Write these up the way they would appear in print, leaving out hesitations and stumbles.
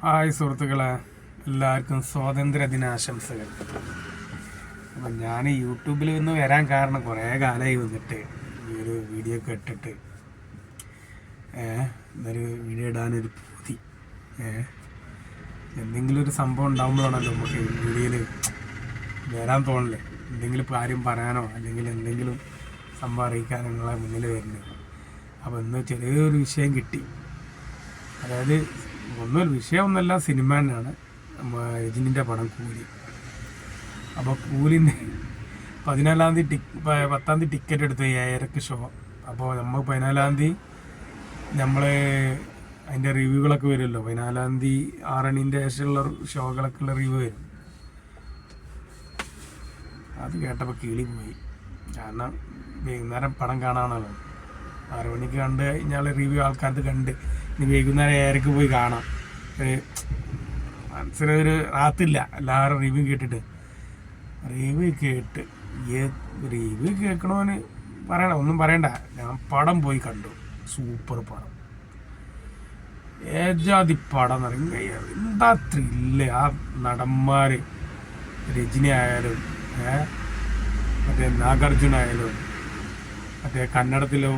Hi സുഹൃത്തുക്കളെ, എല്ലാവർക്കും സ്വാതന്ത്ര്യ ദിനാശംസകൾ. അപ്പം ഞാൻ യൂട്യൂബിൽ നിന്ന് വരാൻ കാരണം കുറേ കാലമായി വന്നിട്ട് ഈ ഒരു വീഡിയോ ഒക്കെ ഇട്ടിട്ട് എന്നൊരു വീഡിയോ ഇടാനൊരു പൂതി. എന്തെങ്കിലും ഒരു സംഭവം ഉണ്ടാകുമ്പോഴാണല്ലോ നമുക്ക് വീഡിയോയിൽ വരാൻ തോന്നില്ലേ. എന്തെങ്കിലും കാര്യം പറയാനോ അല്ലെങ്കിൽ എന്തെങ്കിലും സംഭവം അറിയിക്കാനോ നിങ്ങളെ മുന്നിൽ വരുന്നത്. അപ്പോൾ ഇന്ന് ചെറിയൊരു വിഷയം കിട്ടി. അതായത് ഒന്നൊരു വിഷയമൊന്നുമല്ല, സിനിമ തന്നെയാണ്. രജനീൻ്റെ പടം കൂലി. അപ്പോൾ കൂലിന് 14-ാം തീയതി 10-ാം തീയതി ടിക്കറ്റ് എടുത്ത് 7:30 ഷോ. അപ്പോൾ നമ്മൾ 14-ാം തീയതി നമ്മൾ അതിൻ്റെ റിവ്യൂകളൊക്കെ വരുമല്ലോ. 14-ാം തീയതി 6 മണിൻ്റെ ശേഷമുള്ള ഷോകളൊക്കെ ഉള്ള റിവ്യൂ വരും. അത് കേട്ടപ്പോൾ കിളി പോയി. കാരണം വൈകുന്നേരം പടം കാണാണല്ലോ. 6 മണിക്ക് കണ്ട് കഴിഞ്ഞാൽ റിവ്യൂ ആൾക്കാർക്ക് കണ്ട് ഇനി വൈകുന്നേരം 7:30 പോയി കാണാം. മനസ്സിലൊരു റാത്തില്ല. എല്ലാവരും റിവ്യൂ കേട്ടിട്ട് റിവ്യൂ കേൾക്കണമെന്ന് പറയണം, ഒന്നും പറയണ്ട. ഞാൻ പടം പോയി കണ്ടു. സൂപ്പർ പടം, ഏജാതി പടം എന്ന് പറയും. എന്താ ത്രില്ല്! ആ നടന്മാർ, രജനി ആയാലും മറ്റേ നാഗാർജുന ആയാലും മറ്റേ കന്നഡത്തിലെ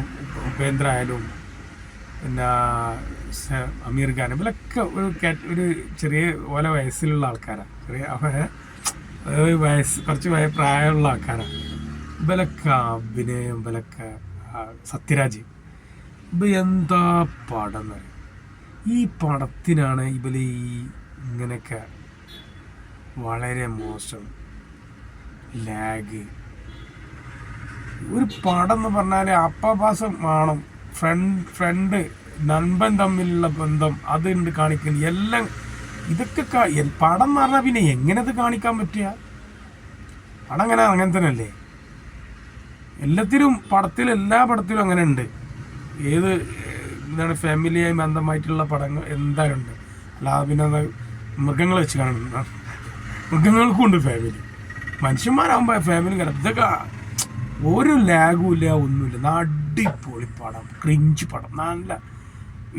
ഉപേന്ദ്ര ആയാലും പിന്നെ അമീർ ഖാൻ, ഇവരൊക്കെ ഒരു ചെറിയ ഓല വയസ്സിലുള്ള ആൾക്കാരാണ്. കുറച്ച് പ്രായമുള്ള ആൾക്കാരാണ്. ഇവരൊക്കെ അഭിനയം, ഇവരൊക്കെ സത്യരാജ്, എന്താ പടം എന്ന് പറയും. ഈ പടത്തിനാണ് ഇവർ ഇങ്ങനെയൊക്കെ വളരെ മോശം ലാഗ്. ഒരു പടം എന്ന് പറഞ്ഞാൽ അപ്പാഭാസം വേണം. ഫ്രണ്ട് നൻപൻ തമ്മിലുള്ള ബന്ധം അതുണ്ട് കാണിക്കുന്നത്. എല്ലാം ഇതൊക്കെ പടം എന്ന് പറഞ്ഞാൽ പിന്നെ എങ്ങനെ അത് കാണിക്കാൻ പറ്റുക? പടം അങ്ങനെ തന്നെ അല്ലേ? എല്ലാ പടത്തിലും അങ്ങനെ ഉണ്ട്. എന്താണ് ഫാമിലിയായി ബന്ധമായിട്ടുള്ള പടങ്ങൾ എന്തായാലും ഉണ്ട്. അല്ലാതെ പിന്നെ മൃഗങ്ങൾ വെച്ച് കാണുന്നു. മൃഗങ്ങൾക്കും ഉണ്ട് ഫാമിലി. മനുഷ്യന്മാരാകുമ്പോൾ ഫാമിലി ഇതൊക്കെ ഒരു ലാഗും ഇല്ല, ഒന്നുമില്ല. അടിപൊളി പടം, ക്രിഞ്ച് പടം, നല്ല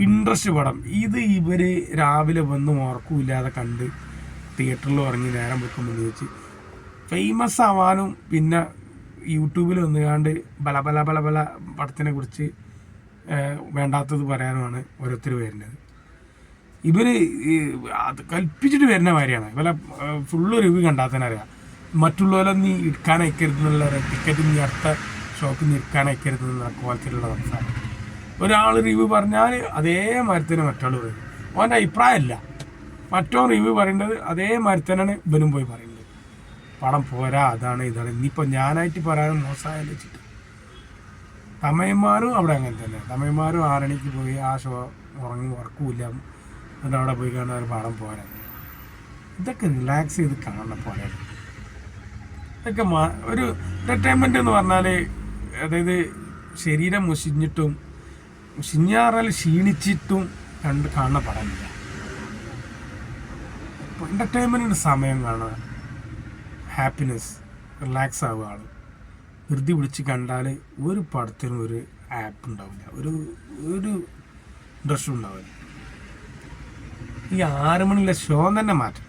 ഇൻട്രസ്റ്റ് പടം. ഇവർ രാവിലെ വന്ന് ഉറക്കമില്ലാതെ കണ്ട് തിയേറ്ററിൽ ഇറങ്ങി നേരം വെക്കുമ്പോൾ വെച്ച് ഫേമസ് ആവാനും പിന്നെ യൂട്യൂബിൽ വന്നുകാണ്ട് ബല പടത്തിനെ കുറിച്ച് വേണ്ടാത്തത് പറയാനുമാണ് ഓരോരുത്തർ വരുന്നത്. ഇവർ അത് കൽപ്പിച്ചിട്ട് വരുന്ന കാര്യമാണ്. ഇവരെ ഫുള്ള് റിവ്യൂ കണ്ടാൽ തന്നെ അറിയാം. മറ്റുള്ളവരെ നീ ഇരിക്കാൻ അയക്കരുതെന്നുള്ള, ടിക്കറ്റ് നീ അടുത്ത ഷോക്ക് നീ ഇരിക്കാൻ അയക്കരുതെന്നുള്ള കോലത്തിലുള്ള സംസാരം. ഒരാൾ റിവ്യൂ പറഞ്ഞാൽ അതേമാതിരി തന്നെ മറ്റാൾ പറയും. ഓൻ്റെ അഭിപ്രായമല്ല, മറ്റോ റിവ്യൂ പറയേണ്ടത് അതേമാതിരി തന്നെയാണ് ഇവനും പോയി പറയുന്നത്. പടം പോരാ, അതാണ് ഇതാണ്. ഇനിയിപ്പോൾ ഞാനായിട്ട് പറയാനും മോശമായാലും വെച്ചിട്ട് തമിഴന്മാരും അവിടെ അങ്ങനെ തന്നെ. തമിഴന്മാരും 6 മണിക്ക് പോയി ആ ഷോ ഉറക്കുമില്ല, എന്നിട്ട് അവിടെ പോയി കാണാൻ ഒരു പടം പോരാ. ഇതൊക്കെ റിലാക്സ് ചെയ്ത് കാണണം പോലെ. ഇതൊക്കെ ഒരു എൻ്റർടൈൻമെൻറ്റ് എന്ന് പറഞ്ഞാൽ, അതായത് ശരീരം മുഷിഞ്ഞാറാൽ ക്ഷീണിച്ചിട്ടും കാണുന്ന പടമില്ല. ഇപ്പോൾ എൻ്റർടൈൻമെൻറ്റിൻ്റെ സമയം കാണുക, ഹാപ്പിനെസ്, റിലാക്സ് ആവുക. ആൾ ധൃതി പിടിച്ച് കണ്ടാൽ ഒരു പടത്തിനും ഒരു ആപ്പ് ഉണ്ടാവില്ല, ഒരു ഇൻട്രസ്റ്റും ഉണ്ടാവില്ല. ഈ 6 മണിയിലെ ഷോ തന്നെ മാറ്റം.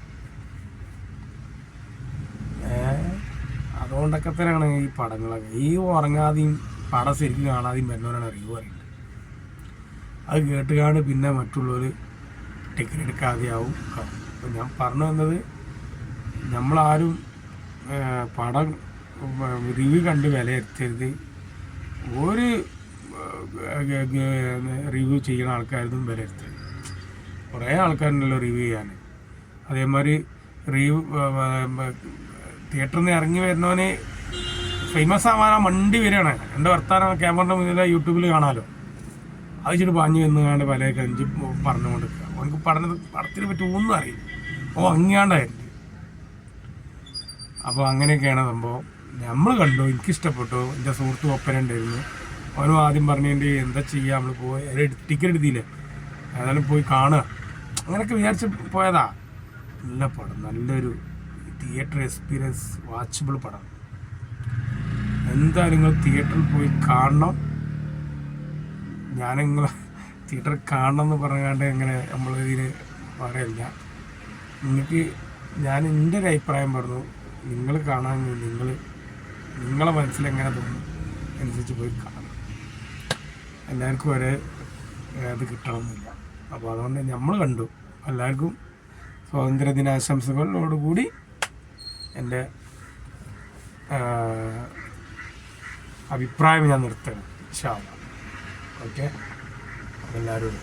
അതുകൊണ്ടൊക്കെ തന്നെയാണ് ഈ പടങ്ങളൊക്കെ ഈ ഉറങ്ങാതെയും പടം ശരിക്കും കാണാതെയും വരുന്നവരാണ് റിവ്യൂ പറയുന്നത്. അത് കേട്ടുകാണ്ട് പിന്നെ മറ്റുള്ളവർ ടിക്കറ്റ് എടുക്കാതെയാവും. അപ്പം ഞാൻ പറഞ്ഞു വന്നത്, നമ്മളാരും പടം റിവ്യൂ കണ്ട് വിലയിരുത്തരുത്. ഒരു റിവ്യൂ ചെയ്യുന്ന ആൾക്കാരതും വിലയിരുത്തരുത്. കുറേ ആൾക്കാരുണ്ടല്ലോ റിവ്യൂ ചെയ്യാൻ. അതേമാതിരി തിയേറ്ററിൽ നിന്ന് ഇറങ്ങി വരുന്നവന് ഫേമസ് ആവാൻ ആ മണ്ടി വരികയാണ്. എൻ്റെ വർത്താനം ക്യാമറയുടെ മുന്നിൽ യൂട്യൂബിൽ കാണാമല്ലോ. അത് വെച്ചിട്ട് പാഞ്ഞു വന്നുകാണ്ട് പല കഞ്ചി പറഞ്ഞുകൊണ്ട് അവനക്ക് പടത്തിനെ പറ്റി ഒന്നും അറിയില്ല. അങ്ങാണ്ടായിരുന്നു. അപ്പോൾ അങ്ങനെയൊക്കെയാണ് സംഭവം. നമ്മൾ കണ്ടു, എനിക്കിഷ്ടപ്പെട്ടു. എൻ്റെ സുഹൃത്ത് ഒപ്പന ഉണ്ടായിരുന്നു. അവനും ആദ്യം പറഞ്ഞതിൻ്റെ എന്താ ചെയ്യുക, നമ്മൾ പോയി ടിക്കറ്റ് എടുത്തില്ലേ, ഏതായാലും പോയി കാണുക, അങ്ങനെയൊക്കെ വിചാരിച്ച് പോയതാ. നല്ല പടം, നല്ലൊരു തിയേറ്റർ എക്സ്പീരിയൻസ്, വാച്ചബിൾ പടം. എന്തായാലും നിങ്ങൾ തിയേറ്ററിൽ പോയി കാണണം. ഞാനിങ്ങൾ തിയേറ്ററിൽ കാണണം എന്ന് പറഞ്ഞാണ്ട് എങ്ങനെ നമ്മളിതിന് പറയില്ല. നിങ്ങൾക്ക് ഞാൻ എൻ്റെ ഒരു അഭിപ്രായം പറഞ്ഞു, നിങ്ങൾ കാണാൻ നിങ്ങളെ മനസ്സിലെങ്ങനെ തോന്നും അനുസരിച്ച് പോയി കാണണം. എല്ലാവർക്കും ഒരേ ഇത് കിട്ടണമെന്നില്ല. അപ്പോൾ അതുകൊണ്ട് നമ്മൾ കണ്ടു. എല്ലാവർക്കും സ്വാതന്ത്ര്യ ദിനാശംസകളോടുകൂടി എൻ്റെ അഭിപ്രായം ഞാൻ നിർത്തണം. ഇൻഷാ അല്ലാഹ്. ഓക്കെ, എല്ലാവരും